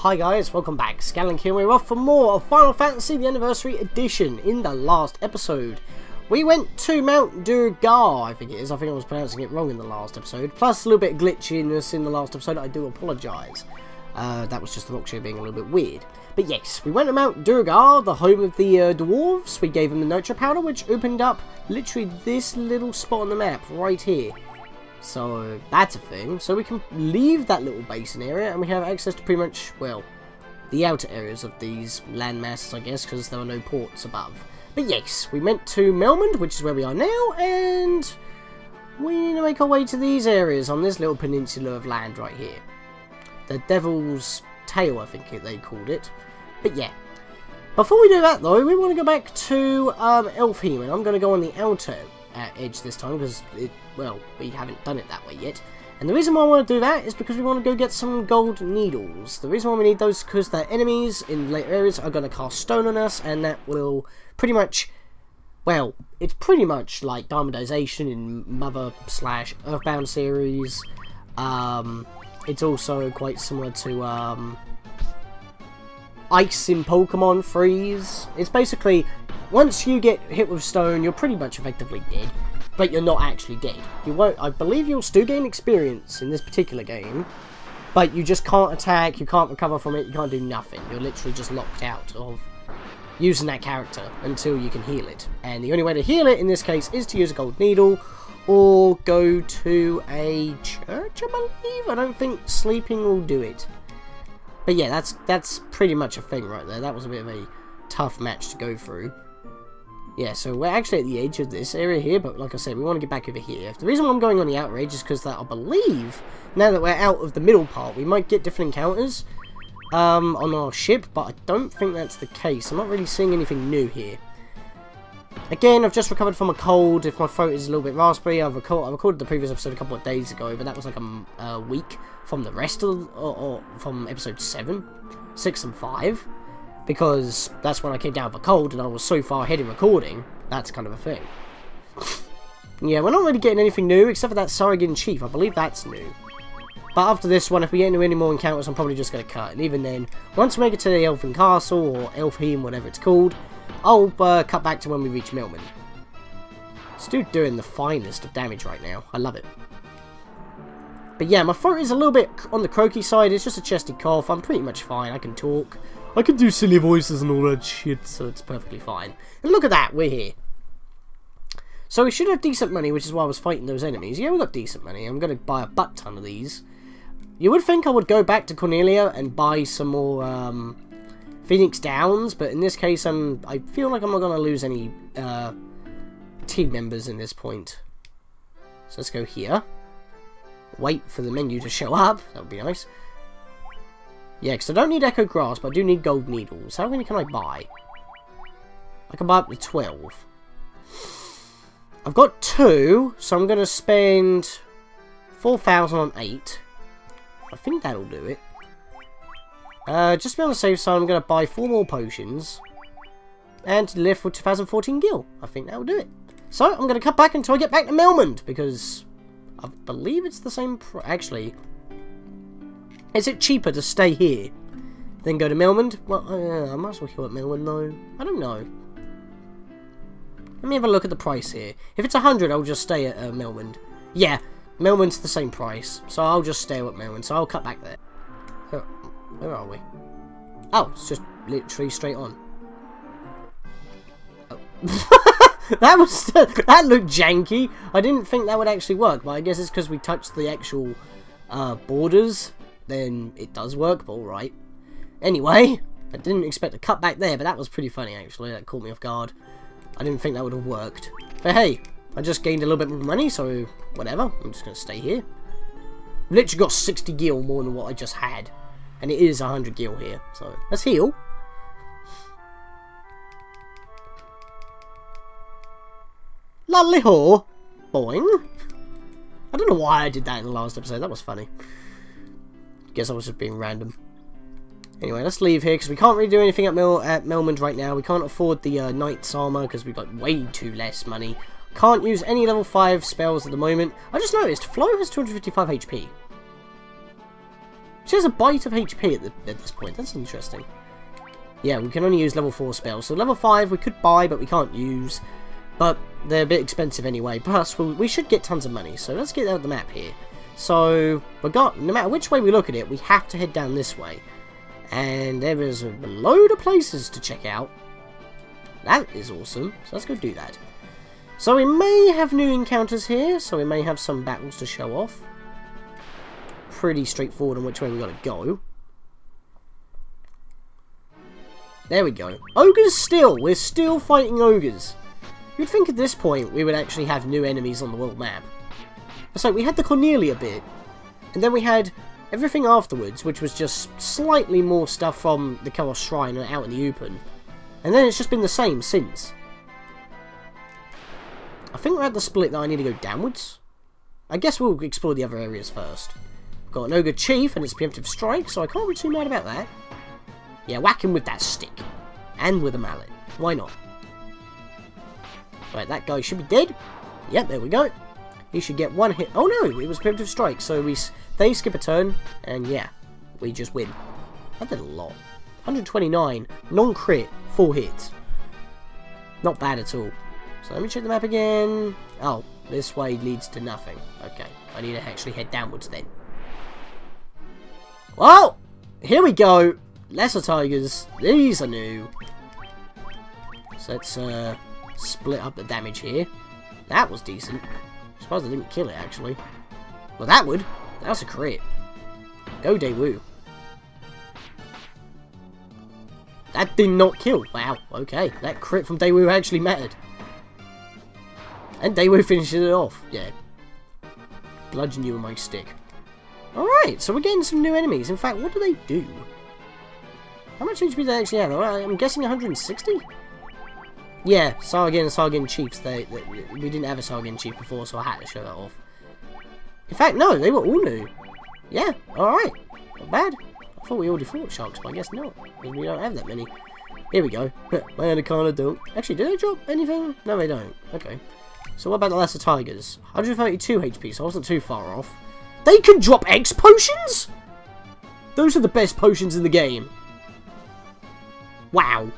Hi guys, welcome back. Scatlink here. We're off for more of Final Fantasy the Anniversary Edition. In the last episode, we went to Mount Durgar, I think it is. I think I was pronouncing it wrong in the last episode. Plus a little bit of glitchiness in the last episode. I do apologise. That was just the rock show being a little bit weird. But yes, we went to Mount Durgar, the home of the dwarves. We gave them the nitro powder, which opened up literally this little spot on the map right here. So that's a thing. So we can leave that little basin area and we have access to pretty much, well, the outer areas of these land masses, I guess, because there are no ports above. But yes, we went to Melmond, which is where we are now, and we need to make our way to these areas on this little peninsula of land right here. The Devil's Tail, I think they called it. But yeah. Before we do that, though, we want to go back to Elfheim, and I'm going to go on the outer edge this time, because, well, we haven't done it that way yet. And the reason why I want to do that is because we want to go get some gold needles. The reason why we need those is because the enemies in later areas are going to cast stone on us, and that will pretty much, well, it's pretty much like Diamondization in Mother/Earthbound series. It's also quite similar to Ice in Pokemon Freeze. It's basically, once you get hit with stone, you're pretty much effectively dead. But you're not actually dead. You won't. I believe you'll still gain experience in this particular game, but you just can't attack, you can't recover from it, you can't do nothing. You're literally just locked out of using that character until you can heal it. And the only way to heal it in this case is to use a gold needle or go to a church, I believe. I don't think sleeping will do it. But yeah, that's pretty much a thing right there. That was a bit of a tough match to go through. Yeah, so we're actually at the edge of this area here, but like I said, we want to get back over here. The reason why I'm going on the outer edge is because I believe, now that we're out of the middle part, we might get different encounters on our ship, but I don't think that's the case. I'm not really seeing anything new here. Again, I've just recovered from a cold. If my throat is a little bit raspberry, I recorded the previous episode a couple of days ago, but that was like a week from the rest of, or from episode 7, 6 and 5. Because that's when I came down with a cold and I was so far ahead in recording. That's kind of a thing. Yeah, we're not really getting anything new except for that Sargon Chief. I believe that's new. But after this one, if we get into any more encounters, I'm probably just going to cut. And even then, once we make it to the Elfin Castle or Elfheim, whatever it's called, I'll cut back to when we reach Melmond. This dude doing the finest of damage right now. I love it. But yeah, my throat is a little bit on the croaky side. It's just a chesty cough. I'm pretty much fine. I can talk. I can do silly voices and all that shit, so it's perfectly fine. And look at that, we're here. So we should have decent money, which is why I was fighting those enemies. Yeah, we got decent money. I'm going to buy a butt ton of these. You would think I would go back to Cornelia and buy some more Phoenix Downs, but in this case, I feel like I'm not going to lose any team members in this point. So let's go here. Wait for the menu to show up. That would be nice. Yeah, because I don't need Echo Grass, but I do need gold needles. How many can I buy? I can buy up to 12. I've got 2, so I'm going to spend 4,000 on 8. I think that'll do it. Just to be on the safe side, I'm going to buy 4 more potions. And live for 2014 gil. I think that'll do it. So, I'm going to cut back until I get back to Melmond, because I believe it's the same actually... Is it cheaper to stay here than go to Melmond? Well, I might as well heal at Melmond though. I don't know. Let me have a look at the price here. If it's 100, I'll just stay at Melmond. Yeah, Melmond's the same price, so I'll just stay at Melmond. So I'll cut back there. Where are we? Oh, it's just literally straight on. Oh. that looked janky. I didn't think that would actually work, but I guess it's because we touched the actual borders. Then it does work, but alright. Anyway, I didn't expect to cut back there, but that was pretty funny actually. That caught me off guard. I didn't think that would have worked. But hey, I just gained a little bit more money, so whatever. I'm just going to stay here. I've literally got 60 gil more than what I just had. And it is 100 gil here, so let's heal. Lovely ho! Boing! I don't know why I did that in the last episode, that was funny. Guess I was just being random. Anyway, let's leave here because we can't really do anything at Melmond right now. We can't afford the Knight's Armor because we've got way too less money. Can't use any level 5 spells at the moment. I just noticed Flo has 255 HP. She has a bite of HP at this point. That's interesting. Yeah, we can only use level 4 spells. So level 5 we could buy, but we can't use. But they're a bit expensive anyway. Plus, we should get tons of money. So let's get out the map here. So, no matter which way we look at it, we have to head down this way. And there is a load of places to check out. That is awesome. So let's go do that. So we may have new encounters here. So we may have some battles to show off. Pretty straightforward on which way we got to go. There we go. Ogres still. We're still fighting ogres. You'd think at this point we would actually have new enemies on the world map. So we had the Cornelia bit. And then we had everything afterwards, which was just slightly more stuff from the Chaos Shrine out in the open. And then it's just been the same since. I think we're at the split that I need to go downwards. I guess we'll explore the other areas first. We've got an Ogre Chief and its preemptive strike, so I can't be too mad about that. Yeah, whack him with that stick. And with a mallet. Why not? Right, that guy should be dead. Yep, there we go. He should get one hit. Oh no, it was preemptive strike, so they skip a turn, and yeah, we just win. That did a lot. 129, non-crit, 4 hits. Not bad at all. So let me check the map again. Oh, this way leads to nothing. Okay, I need to actually head downwards then. Well, here we go. Lesser Tigers. These are new. So let's split up the damage here. That was decent. I suppose I didn't kill it, actually. Well, that would. That was a crit. Go, Daewoo. That did not kill. Wow, okay. That crit from Daewoo actually mattered. And Daewoo finishes it off. Yeah. Bludgeon you with my stick. Alright, so we're getting some new enemies. In fact, what do they do? How much HP do they actually have? I'm guessing 160? Yeah, Sargon and Sargon Chiefs. We didn't have a Sargon Chief before, so I had to show that off. In fact, no, they were all new. Yeah, alright. Not bad. I thought we already fought sharks, but I guess not. Because we don't have that many. Here we go. My Anaconda don't. Actually, do they drop anything? No, they don't. Okay. So what about the Lesser Tigers? 132 HP, so I wasn't too far off. They can drop X potions? Those are the best potions in the game. Wow.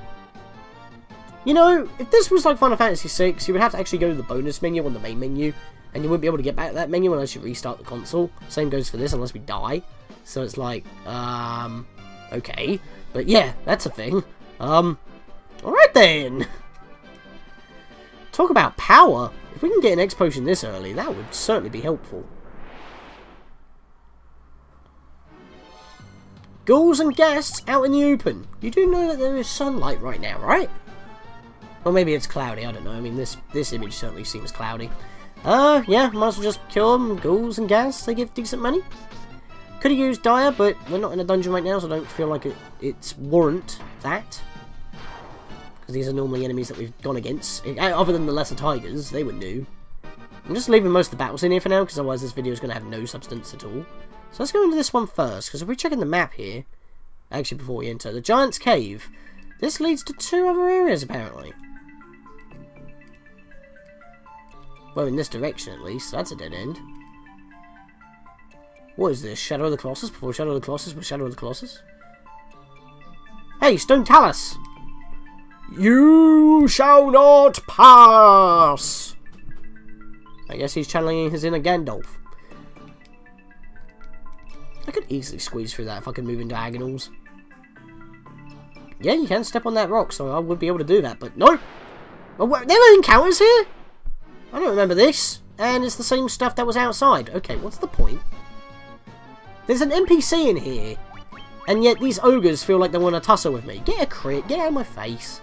You know, if this was like Final Fantasy VI, you would have to actually go to the bonus menu on the main menu, and you wouldn't be able to get back to that menu unless you restart the console. Same goes for this, unless we die. So it's like, okay. But yeah, that's a thing. Alright then. Talk about power. If we can get an X potion this early, that would certainly be helpful. Ghouls and ghasts out in the open. You do know that there is sunlight right now, right? Or maybe it's cloudy, I don't know. I mean, this image certainly seems cloudy. Yeah, might as well just kill them. Ghouls and ghasts, they give decent money. Could have used Dire, but we're not in a dungeon right now, so I don't feel like it's warrant that. Because these are normally enemies that we've gone against. Other than the Lesser Tigers, they were new. I'm just leaving most of the battles in here for now, because otherwise this video is going to have no substance at all. So let's go into this one first, because if we're checking the map here, actually before we enter, the Giant's Cave, this leads to 2 other areas apparently. Well, in this direction at least, so that's a dead end. What is this? Shadow of the Colossus? Before Shadow of the Colossus was Shadow of the Colossus? Hey, Stone Talus! You shall not pass! I guess he's channeling his inner Gandalf. I could easily squeeze through that if I could move in diagonals. Yeah, you can step on that rock, so I would be able to do that, but no! Well, there were encounters here? I don't remember this. And it's the same stuff that was outside. Okay, what's the point? There's an NPC in here, and yet these ogres feel like they want to tussle with me. Get a crit, get out of my face.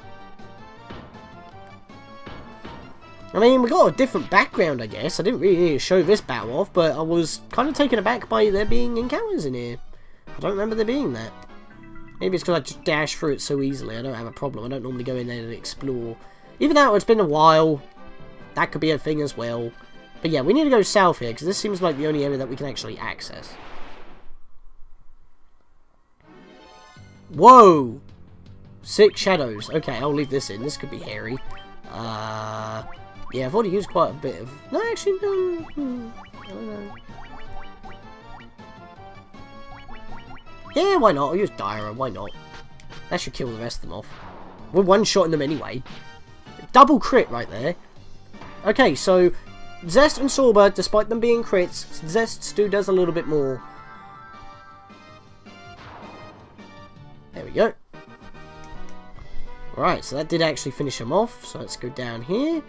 I mean, we got a different background, I guess. I didn't really need to show this battle off, but I was kind of taken aback by there being encounters in here. I don't remember there being that. Maybe it's because I just dash through it so easily. I don't have a problem. I don't normally go in there and explore. Even though it's been a while, that could be a thing as well. But yeah, we need to go south here, because this seems like the only area that we can actually access. Whoa! 6 shadows. Okay, I'll leave this in. This could be hairy. Yeah, I've already used quite a bit of... No, actually, no. I don't know. Yeah, why not? I'll use Dyra, why not? That should kill the rest of them off. We're one-shotting them anyway. Double crit right there. Okay, so Zest and Sorba, despite them being crits, Zest still does a little bit more. There we go. Right, so that did actually finish them off. So let's go down here.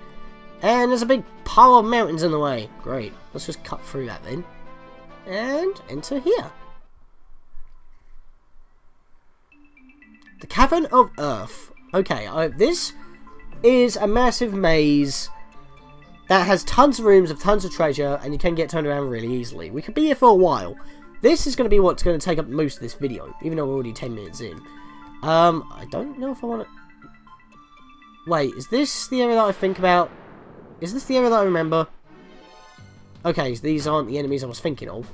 And there's a big pile of mountains in the way. Great. Let's just cut through that then. And enter here. The Cavern of Earth. Okay, this is a massive maze that has tons of rooms of tons of treasure, and you can get turned around really easily. We could be here for a while. This is going to be what's going to take up most of this video, even though we're already 10 minutes in. I don't know if I want to... Wait, is this the area that I think about? Is this the area that I remember? Okay, so these aren't the enemies I was thinking of.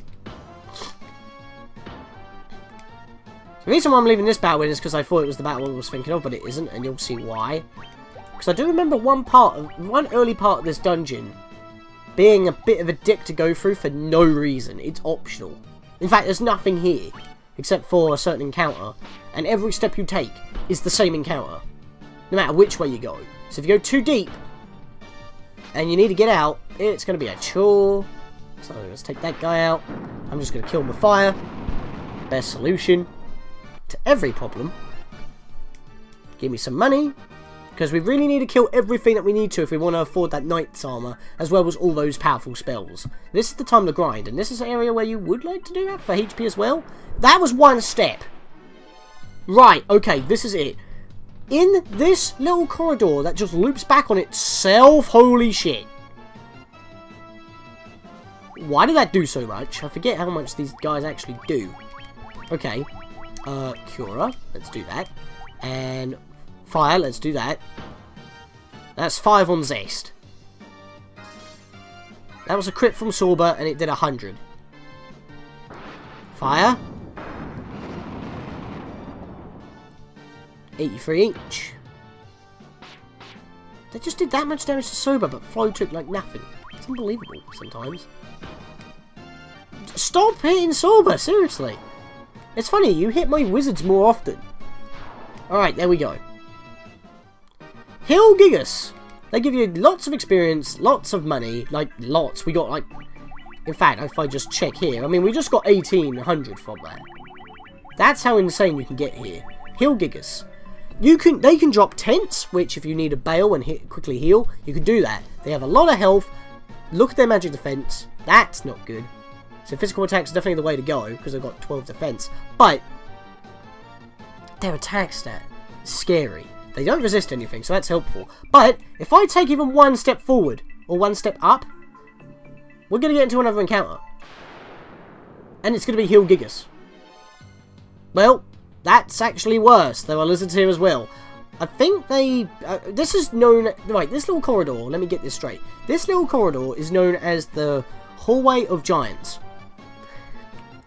The reason why I'm leaving this battle in is because I thought it was the battle I was thinking of, but it isn't, and you'll see why. Because I do remember one early part of this dungeon being a bit of a dick to go through for no reason. It's optional. In fact, there's nothing here except for a certain encounter, and every step you take is the same encounter, no matter which way you go. So if you go too deep and you need to get out, it's going to be a chore. So let's take that guy out. I'm just going to kill him with fire. Best solution to every problem. Give me some money, because we really need to kill everything that we need to if we want to afford that knight's armor, as well as all those powerful spells. This is the time to grind, and this is an area where you would like to do that for HP as well. That was one step. Right, okay, this is it. In this little corridor that just loops back on itself, holy shit. Why did that do so much? I forget how much these guys actually do. Okay. Cura, let's do that. And fire, let's do that. That's 5 on Zest. That was a crit from Sorba, and it did 100. Fire. 83 each. They just did that much damage to Sorba, but Flow took like nothing. It's unbelievable sometimes. Stop hitting Sorba, seriously. It's funny, you hit my wizards more often. Alright, there we go. Hill Gigas. They give you lots of experience, lots of money. Like, lots. We got, like... In fact, if I just check here, I mean, we just got 1,800 from that. That's how insane you can get here. Hill Gigas. They can drop tents, which if you need a bail and quickly heal, you can do that. They have a lot of health. Look at their magic defense. That's not good. So physical attacks is definitely the way to go, because they've got 12 defense. But their attack stat is scary. They don't resist anything, so that's helpful. But if I take even one step forward, or one step up, we're going to get into another encounter. And it's going to be Hill Gigas. Well, that's actually worse. There are lizards here as well. I think they... this is known... Right, this little corridor, let me get this straight. This little corridor is known as the Hallway of Giants.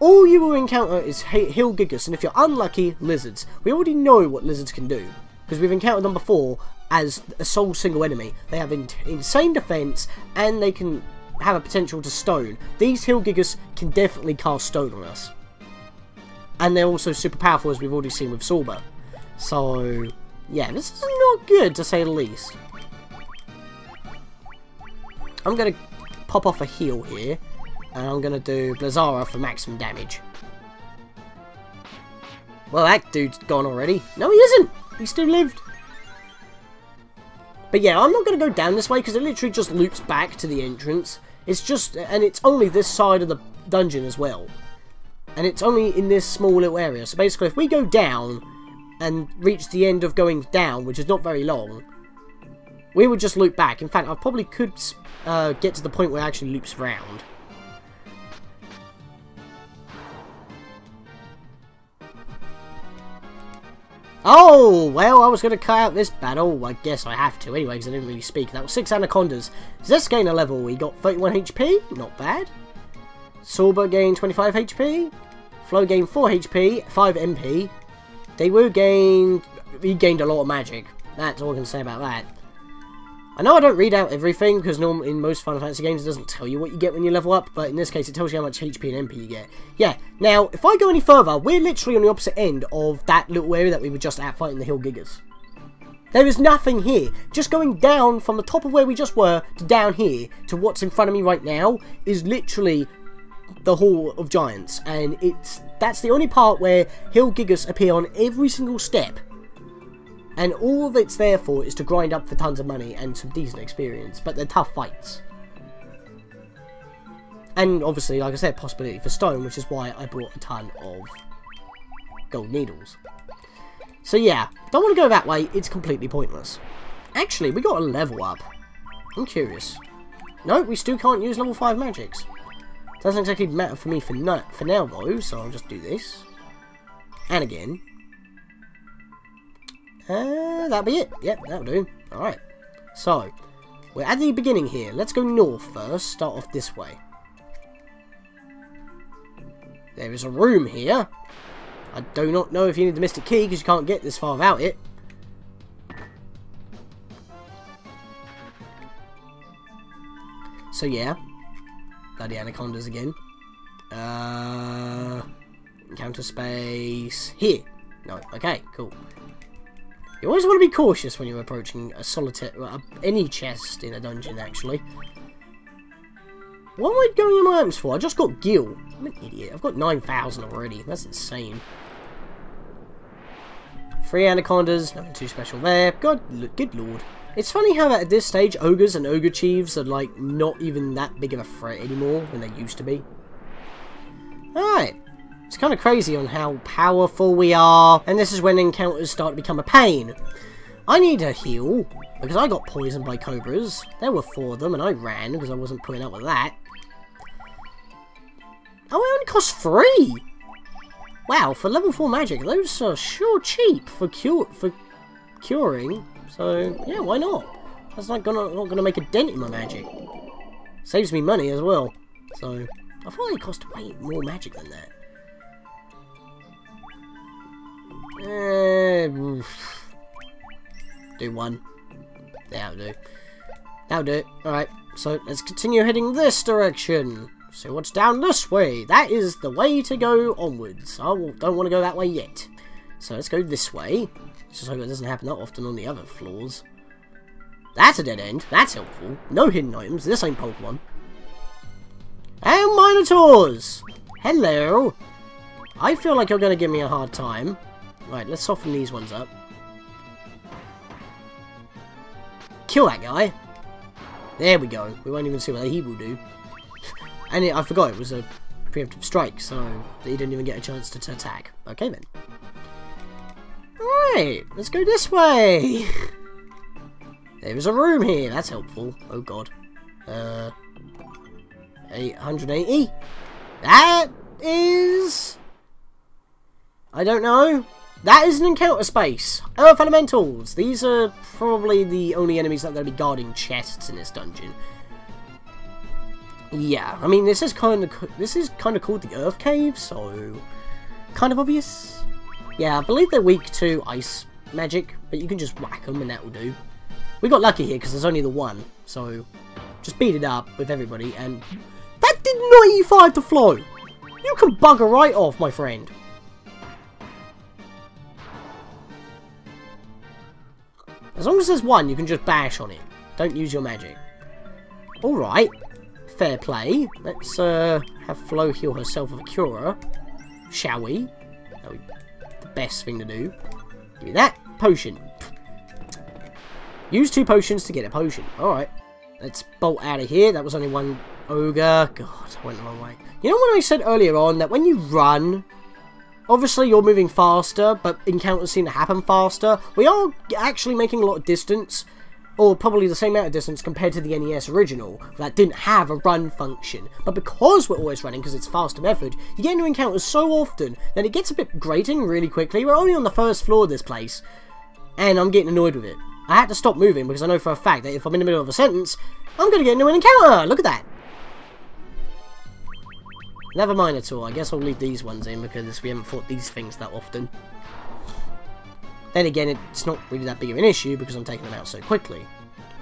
All you will encounter is Hill Gigas, and if you're unlucky, lizards. We already know what lizards can do, because we've encountered them before as a sole single enemy. They have insane defense, and they can have a potential to stone. These Hill Gigas can definitely cast stone on us. And they're also super powerful, as we've already seen with Sorba. So, yeah, this is not good, to say the least. I'm going to pop off a heal here. And I'm going to do Blazara for maximum damage. Well, that dude's gone already. No, he isn't. He still lived. But yeah, I'm not going to go down this way, because it literally just loops back to the entrance. It's just... And it's only this side of the dungeon as well. And it's only in this small little area. So basically, if we go down and reach the end of going down, which is not very long, we would just loop back. In fact, I probably could get to the point where it actually loops round. Oh, well, I was going to cut out this battle. I guess I have to anyway, because I didn't really speak. That was 6 anacondas. Zest gained a level. We got 31 HP. Not bad. Sorba gained 25 HP. Flo gained 4 HP, 5 MP. Daewoo gained... He gained a lot of magic. That's all I can say about that. I know I don't read out everything, because normally in most Final Fantasy games it doesn't tell you what you get when you level up, but in this case it tells you how much HP and MP you get. Yeah, now, if I go any further, we're literally on the opposite end of that little area that we were just at fighting the Hill Gigas. There is nothing here. Just going down from the top of where we just were to down here to what's in front of me right now is literally the Hall of Giants, and that's the only part where Hill Gigas appear on every single step. And all it's there for is to grind up for tons of money and some decent experience. But they're tough fights. And obviously, like I said, possibility for stone, which is why I brought a ton of gold needles. So yeah, don't want to go that way, it's completely pointless. Actually, we got a level up. I'm curious. No, we still can't use level 5 magics. Doesn't exactly matter for me for now though, so I'll just do this. And again. That'll be it. Yep, that'll do. Alright. So, we're at the beginning here. Let's go north first. Start off this way. There is a room here. I do not know if you need the Mystic Key, because you can't get this far without it. So yeah. Bloody anacondas again. Encounter space. Here. No. Okay, cool. You always want to be cautious when you're approaching a solitaire, any chest in a dungeon, actually. What am I going in my items for? I just got Gil. I'm an idiot. I've got 9,000 already. That's insane. 3 anacondas. Nothing too special there. Good lord. It's funny how at this stage, ogres and ogre chiefs are, like, not even that big of a threat anymore than they used to be. Alright. It's kind of crazy on how powerful we are, and this is when encounters start to become a pain. I need a heal, because I got poisoned by cobras. There were 4 of them, and I ran, because I wasn't putting up with that. Oh, it only costs 3! Wow, for level 4 magic, those are sure cheap for curing. So, yeah, why not? That's not gonna make a dent in my magic. Saves me money as well. So, I thought they cost way more magic than that. Do 1. That'll do. That'll do. Alright, so let's continue heading this direction. So what's down this way? That is the way to go onwards. I don't want to go that way yet. So let's go this way. Just hope it doesn't happen that often on the other floors. That's a dead end. That's helpful. No hidden items. This ain't Pokemon. And Minotaurs! Hello! I feel like you're going to give me a hard time. Right, let's soften these ones up. Kill that guy. There we go. We won't even see what he will do. And I forgot it was a preemptive strike, so he didn't even get a chance to attack. Okay then. Alright, let's go this way. There's a room here. That's helpful. Oh god. 880. That is... I don't know. That is an encounter space. Earth Elementals. These are probably the only enemies that are going to be guarding chests in this dungeon. Yeah, I mean, this is kind of called the Earth Cave, so kind of obvious. Yeah, I believe they're weak to ice magic, but you can just whack them and that will do. We got lucky here because there's only the one, so just beat it up with everybody. And that did 95 to flow. You can bugger right off, my friend. As long as there's one, you can just bash on it. Don't use your magic. Alright. Fair play. Let's have Flo heal herself with a Cura. Shall we? That would be the best thing to do. Give me that. Potion. Use 2 potions to get a potion. Alright. Let's bolt out of here. That was only one ogre. God, I went the wrong way. You know when I said earlier on that when you run... Obviously, you're moving faster, but encounters seem to happen faster. We are actually making a lot of distance, or probably the same amount of distance compared to the NES original, that didn't have a run function. But because we're always running, because it's faster method, you get into encounters so often that it gets a bit grating really quickly. We're only on the first floor of this place, and I'm getting annoyed with it. I had to stop moving because I know for a fact that if I'm in the middle of a sentence, I'm going to get into an encounter! Look at that! Never mind at all. I guess I'll leave these ones in because we haven't fought these things that often. Then again, it's not really that big of an issue because I'm taking them out so quickly.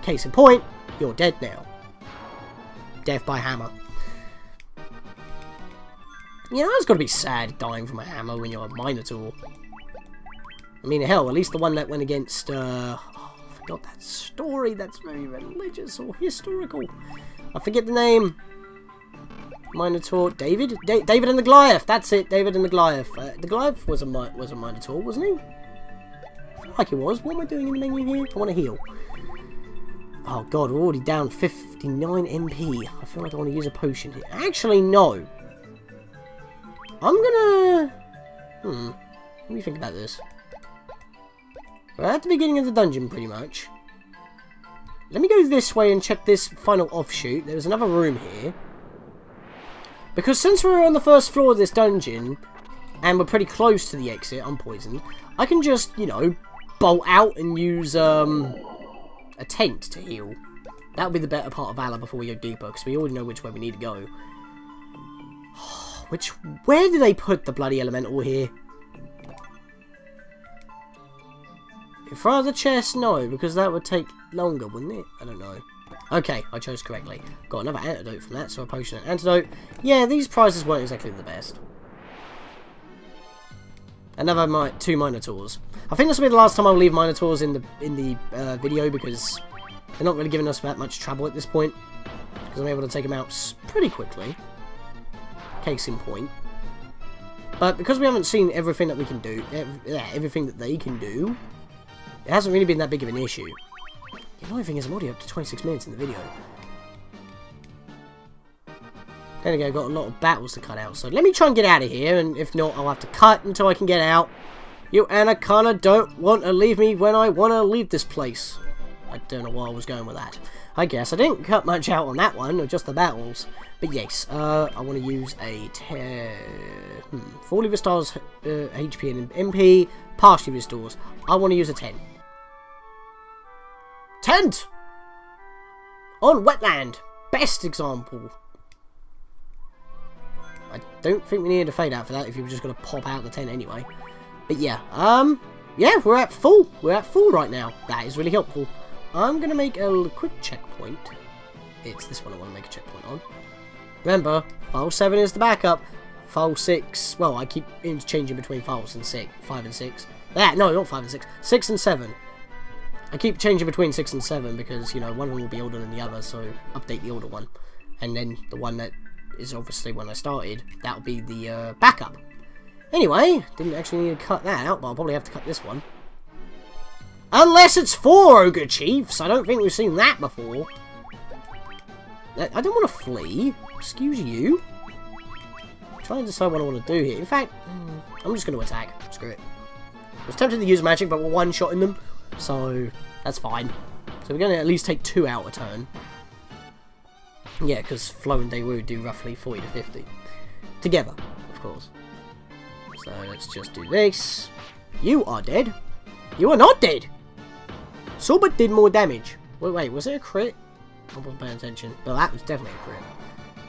Case in point, you're dead now. Death by hammer. Yeah, it's got to be sad dying from a hammer when you're a Minotaur. I mean, hell, at least the one that went against, oh, I forgot that story. That's very religious or historical. I forget the name. Minotaur, David? David and the Goliath. That's it, David and the Goliath. The Goliath was a Minotaur, wasn't he? I feel like he was. What am I doing in the menu here? I want to heal. Oh god, we're already down 59 MP. I feel like I want to use a potion here. Actually, no. I'm gonna... Let me think about this. We're at the beginning of the dungeon, pretty much. Let me go this way and check this final offshoot. There's another room here. Because since we're on the first floor of this dungeon, and we're pretty close to the exit, unpoisoned, I can just, you know, bolt out and use, a tent to heal. That would be the better part of Valor before we go deeper, because we already know which way we need to go. Where do they put the bloody elemental here? In front of the chest? No, because that would take longer, wouldn't it? I don't know. Okay, I chose correctly. Got another antidote from that, so a potion and antidote. Yeah, these prizes weren't exactly the best. Another two Minotaurs. I think this will be the last time I'll leave Minotaurs in the video, because they're not really giving us that much trouble at this point. Because I'm able to take them out pretty quickly. Case in point. But because we haven't seen everything that we can do, everything that they can do, it hasn't really been that big of an issue. The annoying thing is I'm already up to 26 minutes in the video. Then again, I've got a lot of battles to cut out, so let me try and get out of here, and if not, I'll have to cut until I can get out. You Anaconda don't want to leave me when I want to leave this place. I don't know where I was going with that. I guess I didn't cut much out on that one, or just the battles. But yes, I want to use a 40 restores HP and MP, partially restores. I want to use a 10. Tent! On wetland! Best example. I don't think we needed a fade out for that if you were just going to pop out the tent anyway. But yeah, yeah, we're at full. We're at full right now. That is really helpful. I'm going to make a quick checkpoint. It's this one I want to make a checkpoint on. Remember, file 7 is the backup. File 6, well, I keep interchanging between files and 5 and 6. No, not 5 and 6. 6 and 7. I keep changing between 6 and 7 because, you know, one of them will be older than the other, so update the older one. And then the one that is obviously when I started, that'll be the backup. Anyway, didn't actually need to cut that out, but I'll probably have to cut this one. Unless it's 4 Ogre Chiefs! I don't think we've seen that before. I don't want to flee. Excuse you. I'm trying to decide what I want to do here. In fact, I'm just going to attack. Screw it. I was tempted to use magic, but we're one-shotting them. So, that's fine. So we're going to at least take 2 out a turn. Yeah, because Flow and Daewoo do roughly 40 to 50. Together, of course. So let's just do this. You are dead. You are not dead. Sorbet did more damage. Wait, was it a crit? I wasn't paying attention. Well, that was definitely a crit.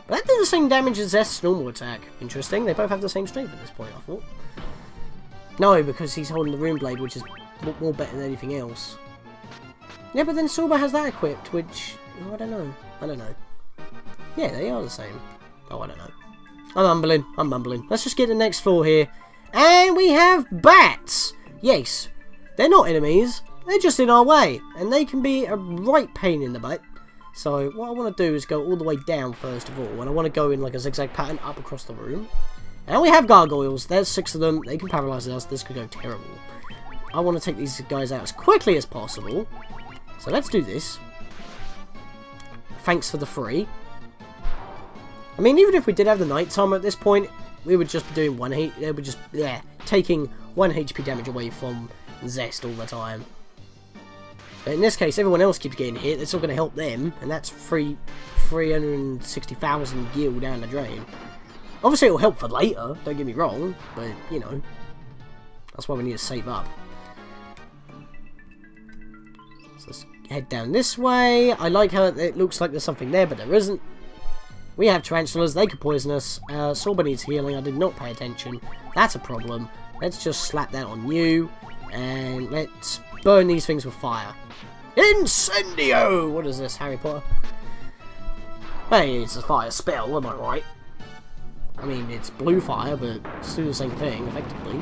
But that did the same damage as Zest's normal attack. Interesting. They both have the same strength at this point, I thought. No, because he's holding the Rune Blade, which is more better than anything else. Yeah, but then Sorba has that equipped, which... Oh, I don't know. I don't know. Yeah, they are the same. Oh, I don't know. I'm mumbling. Let's just get to the next floor here. And we have bats! Yes. They're not enemies. They're just in our way. And they can be a right pain in the butt. So, what I want to do is go all the way down first of all. And I want to go in like a zigzag pattern up across the room. And we have gargoyles. There's 6 of them. They can paralyze us. This could go terrible. I want to take these guys out as quickly as possible. So let's do this. Thanks for the free. I mean, even if we did have the night armor at this point, we would just be doing taking 1 HP damage away from Zest all the time. But in this case, everyone else keeps getting hit. It's all going to help them, and that's 360,000 gil down the drain. Obviously, it'll help for later. Don't get me wrong, but you know, that's why we need to save up. So let's head down this way. I like how it looks like there's something there, but there isn't. We have tarantulas. They could poison us. Sorba needs healing. I did not pay attention. That's a problem. Let's just slap that on you, and let's burn these things with fire. Incendio! What is this, Harry Potter? Hey, it's a fire spell, am I right? I mean, it's blue fire, but it's do the same thing, effectively.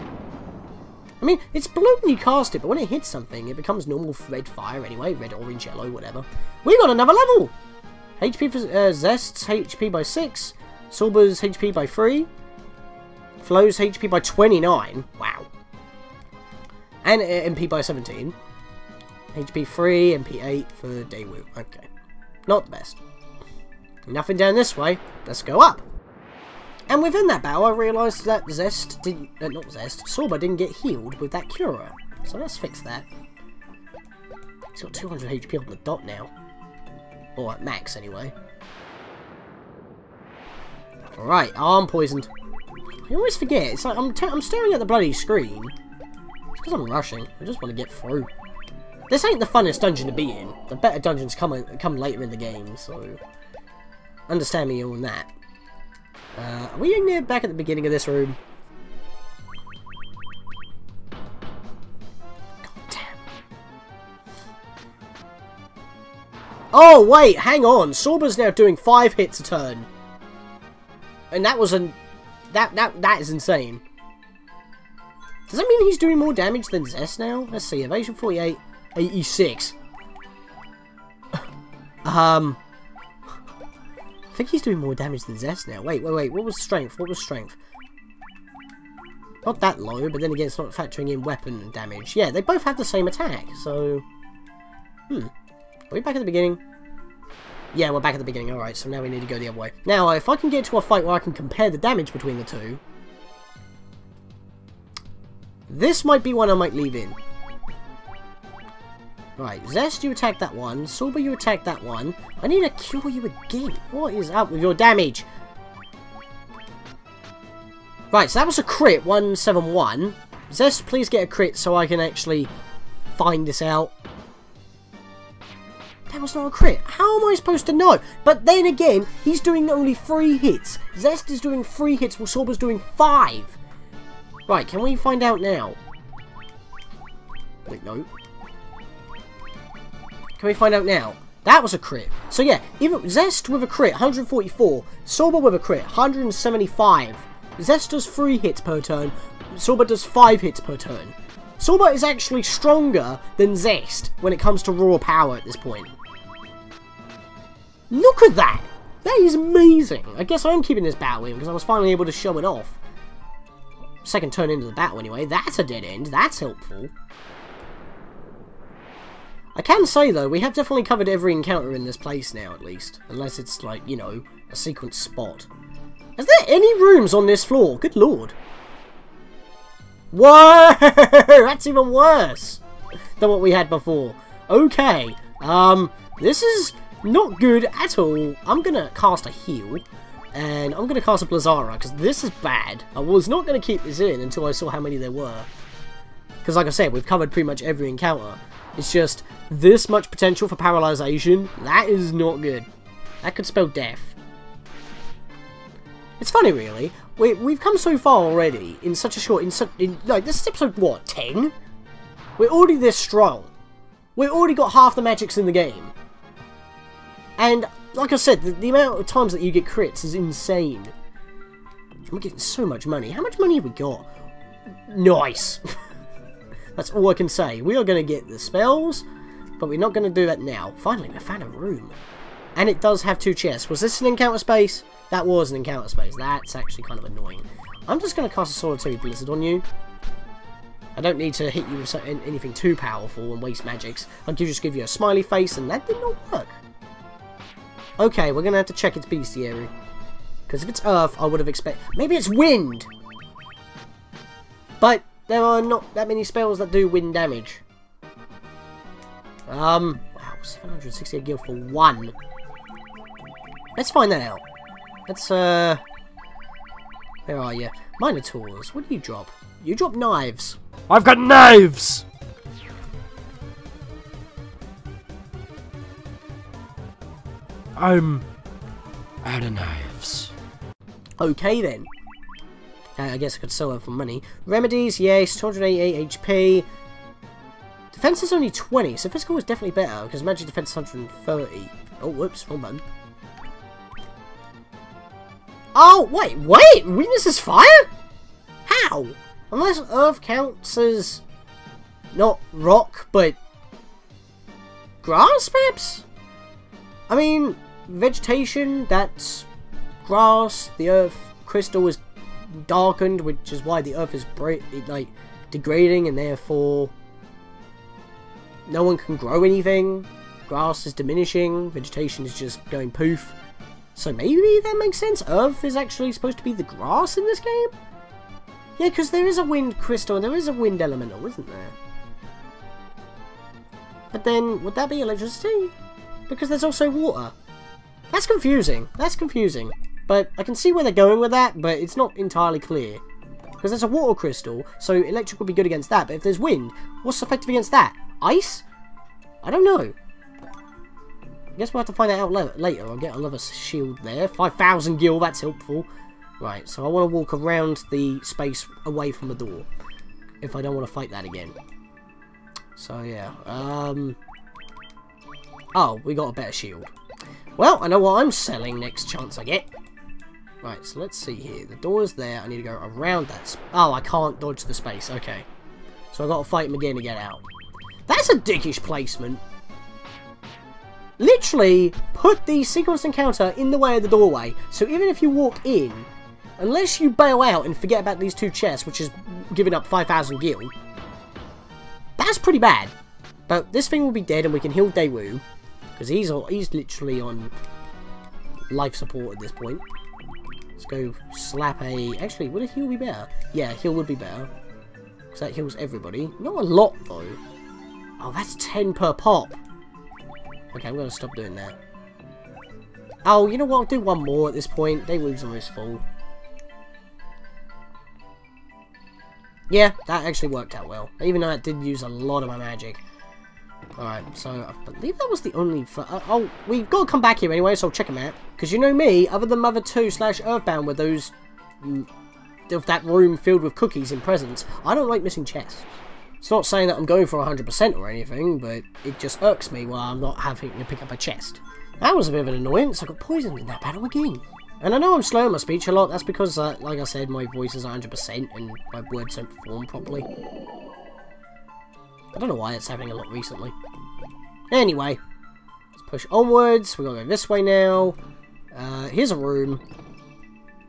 I mean, it's blue when you cast it, but when it hits something, it becomes normal red fire anyway. Red, orange, yellow, whatever. We got another level! HP for Zest's HP by 6. Sorba's HP by 3. Flo's HP by 29. Wow. And MP by 17. HP 3, MP 8 for Daewoo. Okay. Not the best. Nothing down this way. Let's go up. And within that battle, I realised that Zest didn't... not Zest. Sorba didn't get healed with that Cura. So let's fix that. He's got 200 HP on the dot now. Or at max, anyway. Alright, I'm poisoned. I always forget. It's like I'm staring at the bloody screen. It's because I'm rushing. I just want to get through. This ain't the funnest dungeon to be in. The better dungeons come later in the game, so... Understand me on that. Are we in there back at the beginning of this room? God damn. Oh, wait, hang on. Sorba's now doing 5 hits a turn. And that was that is insane. Does that mean he's doing more damage than Zest now? Let's see, evasion 48, 86. I think he's doing more damage than Zest now. Wait. What was strength? What was strength? Not that low, but then again, it's not factoring in weapon damage. Yeah, they both have the same attack, so... Are we back at the beginning? Yeah, we're back at the beginning. Alright, so now we need to go the other way. Now, if I can get to a fight where I can compare the damage between the two... This might be one I might leave in. Right, Zest, you attack that one. Sorba, you attack that one. I need to cure you again. What is up with your damage? Right, so that was a crit, 171. Zest, please get a crit so I can actually find this out. That was not a crit. How am I supposed to know? But then again, he's doing only 3 hits. Zest is doing 3 hits while Sorba's doing 5. Right, can we find out now? Wait, no. Can we find out now? That was a crit. So yeah, even Zest with a crit, 144. Sorba with a crit, 175. Zest does 3 hits per turn. Sorba does 5 hits per turn. Sorba is actually stronger than Zest when it comes to raw power at this point. Look at that! That is amazing! I guess I'm keeping this battle in because I was finally able to show it off. Second turn into the battle anyway. That's a dead end. That's helpful. I can say, though, we have definitely covered every encounter in this place now, at least. Unless it's, like, you know, a sequence spot. Is there any rooms on this floor? Good lord. Whoa! That's even worse than what we had before. Okay. This is not good at all. I'm gonna cast a heal. And I'm gonna cast a Blizzara, because this is bad. I was not gonna keep this in until I saw how many there were. Because, like I said, we've covered pretty much every encounter. It's just this much potential for paralyzation. That is not good. That could spell death. It's funny, really. We've come so far already in such a short... like, this is episode, what, 10? We're already this strong. We've already got half the magics in the game. And, like I said, the amount of times that you get crits is insane. We're getting so much money. How much money have we got? Nice. That's all I can say. We are going to get the spells, but we're not going to do that now. Finally, we found a room. And it does have 2 chests. Was this an encounter space? That was an encounter space. That's actually kind of annoying. I'm just going to cast a Solitary Blizzard on you. I don't need to hit you with anything too powerful and waste magics. I'll just give you a smiley face, and that did not work. Okay, we're going to have to check its bestiary. Because if it's Earth, I would have expected... Maybe it's Wind! But... there are not that many spells that do wind damage. Wow, 768 gil for 1. Let's find that out. Let's, where are you? Minotaurs, what do you drop? You drop knives. I've got knives! I'm out of knives. Okay then. I guess I could sell them for money. Remedies, yes, 288 HP. Defense is only 20, so physical is definitely better, because magic defense is 130. Oh, whoops, wrong button. Oh, wait, weakness is fire? How? Unless earth counts as not rock, but grass, perhaps? I mean, vegetation, that's grass. The earth crystal is darkened, which is why the earth is like degrading, and therefore no one can grow anything. Grass is diminishing, vegetation is just going poof. So maybe that makes sense. Earth is actually supposed to be the grass in this game? Yeah, because there is a wind crystal and there is a wind elemental, isn't there? But then, would that be electricity? Because there's also water. That's confusing. That's confusing. But I can see where they're going with that, but it's not entirely clear. Because there's a water crystal, so electric would be good against that. But if there's wind, what's effective against that? Ice? I don't know. I guess we'll have to find that out later. I'll get another shield there. 5,000 gil, that's helpful. Right, so I want to walk around the space away from the door. If I don't want to fight that again. So, yeah. Oh, we got a better shield. Well, I know what I'm selling next chance I get. Right, so let's see here. The door's there. I need to go around that. Oh, I can't dodge the space. Okay. So I've got to fight him again to get out. That's a dickish placement. Literally, put the sequence encounter in the way of the doorway. So even if you walk in, unless you bail out and forget about these two chests, which is giving up 5,000 gil, that's pretty bad. But this thing will be dead and we can heal Daewoo. Because he's literally on life support at this point. Let's go slap a... Actually, would a heal be better? Yeah, heal would be better. Because that heals everybody. Not a lot, though. Oh, that's 10 per pop. Okay, I'm going to stop doing that. Oh, you know what? I'll do one more at this point. Daewoo's almost full. Yeah, that actually worked out well. Even though it did use a lot of my magic. Alright, so I believe that was the only... oh, we've got to come back here anyway, so I'll check them out. Because you know me, other than Mother 2/Earthbound with those... of that room filled with cookies and presents, I don't like missing chests. It's not saying that I'm going for 100% or anything, but it just irks me while I'm not having to pick up a chest. That was a bit of an annoyance. I got poisoned in that battle again. And I know I'm slowing my speech a lot. That's because, like I said, my voice is 100% and my words don't form properly. I don't know why it's happening a lot recently. Anyway, let's push onwards. We're going to go this way now. Here's a room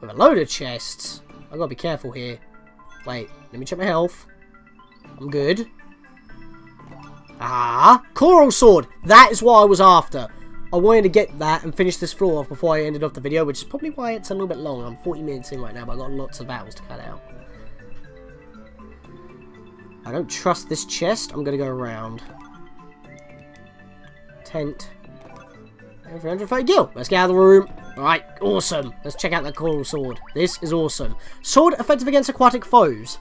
with a load of chests. I've got to be careful here. Wait, let me check my health. I'm good. Ah, Coral Sword! That is what I was after. I wanted to get that and finish this floor off before I ended off the video, which is probably why it's a little bit long. I'm 40 minutes in right now, but I've got lots of battles to cut out. I don't trust this chest. I'm going to go around. Tent. Every 130 gil. Let's get out of the room. Alright, awesome. Let's check out that Coral Sword. This is awesome. Sword effective against aquatic foes.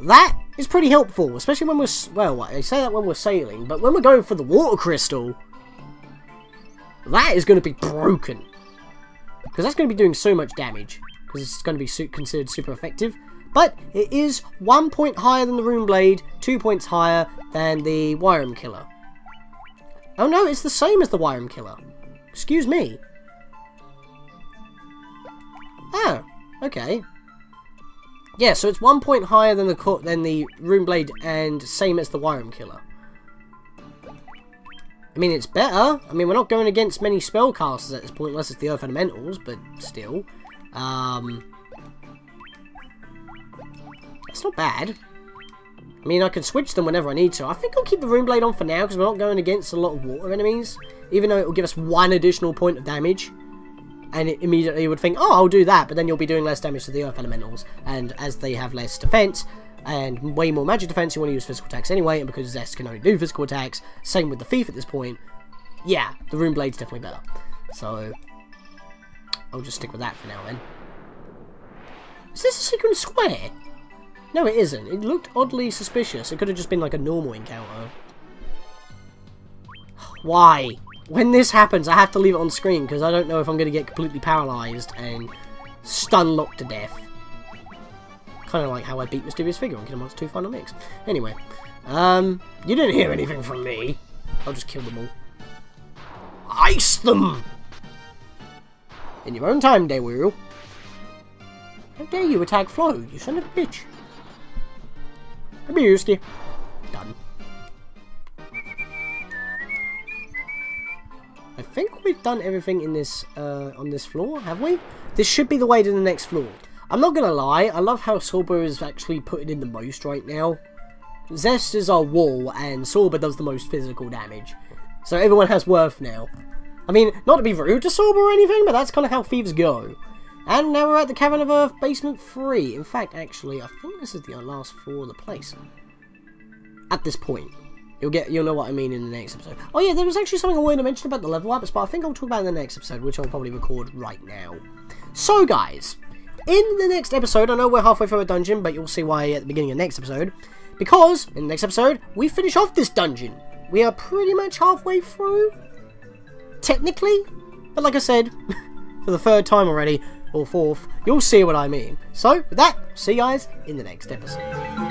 That is pretty helpful, especially when we're... Well, I say that when we're sailing, but when we're going for the water crystal, that is going to be broken. Because that's going to be doing so much damage. Because it's going to be considered super effective. But it is 1 point higher than the Rune Blade, 2 points higher than the Wyram Killer. Oh no, it's the same as the Wyram Killer. Excuse me. Oh, okay. Yeah, so it's 1 point higher than the Rune Blade and same as the Wyram Killer. I mean, it's better. I mean, we're not going against many spellcasters at this point, unless it's the Earth Elementals, but still. It's not bad. I mean, I can switch them whenever I need to. I think I'll keep the Rune Blade on for now, because we're not going against a lot of water enemies. Even though it will give us 1 additional point of damage. And it immediately would think, oh, I'll do that, but then you'll be doing less damage to the Earth Elementals. And as they have less defense, and way more magic defense, you want to use physical attacks anyway, and because Zest can only do physical attacks, same with the Thief at this point, yeah, the Rune Blade's definitely better. So, I'll just stick with that for now then. Is this a secret square? No, it isn't. It looked oddly suspicious. It could have just been like a normal encounter. Why? When this happens, I have to leave it on screen because I don't know if I'm going to get completely paralyzed and stun locked to death. Kind of like how I beat Mysterious Figure on Kingdom Hearts 2 Final Mix. Anyway, you didn't hear anything from me. I'll just kill them all. Ice them! In your own time, Daewoo. How dare you attack Flo, you son of a bitch. Abused you. Done. I think we've done everything in this, on this floor, have we? This should be the way to the next floor. I'm not gonna lie, I love how Sorba is actually putting in the most right now. Zest is our wall, and Sorba does the most physical damage. So everyone has worth now. I mean, not to be rude to Sorba or anything, but that's kind of how thieves go. And now we're at the Cavern of Earth, Basement 3. In fact, actually, I think this is the last floor of the place. At this point. You'll know what I mean in the next episode. Oh yeah, there was actually something I wanted to mention about the level ups, but I think I'll talk about it in the next episode, which I'll probably record right now. So guys, in the next episode, I know we're halfway through a dungeon, but you'll see why at the beginning of the next episode. Because, in the next episode, we finish off this dungeon. We are pretty much halfway through. Technically. But like I said, for the third time already, or fourth, you'll see what I mean. So, with that, see you guys in the next episode.